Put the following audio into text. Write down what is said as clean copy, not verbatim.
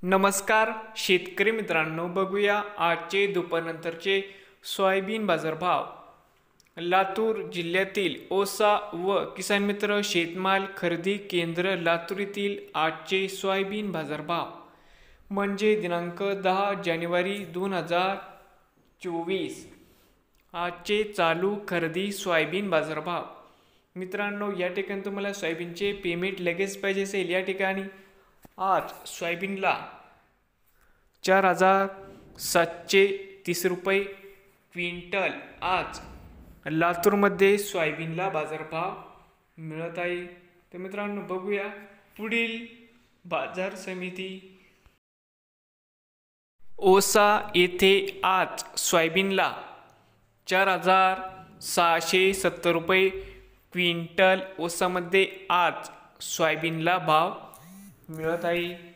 नमस्कार शेतकरी मित्रांनो, बघूया आजचे दुपारनंतरचे सोयाबीन बाजारभाव। लातूर जिल्ह्यातील औसा व किसान मित्र शेतमाल खरेदी केंद्र लातूर येथील आजचे सोयाबीन बाजारभाव म्हणजे दिनांक 10 जानेवारी 2024 आजचे चालू खरेदी सोयाबीन बाजारभाव। मित्रांनो, या ठिकाणी तुम्हाला सोयाबीनचे पेमेंट लगेच पाहिजे असेल, या ठिकाणी आज सोयाबीनला 4,730 रुपये क्विंटल आज लातूरमध्ये सोयाबीनला बाजारभाव मिळत आहे। तर मित्रांनो, बघूया पुढील बाजार समिती। औसा येथे आज सोयाबीनला 4,670 रुपये क्विंटल औसामध्ये आज सोयाबीनला भाव मिळत आहे।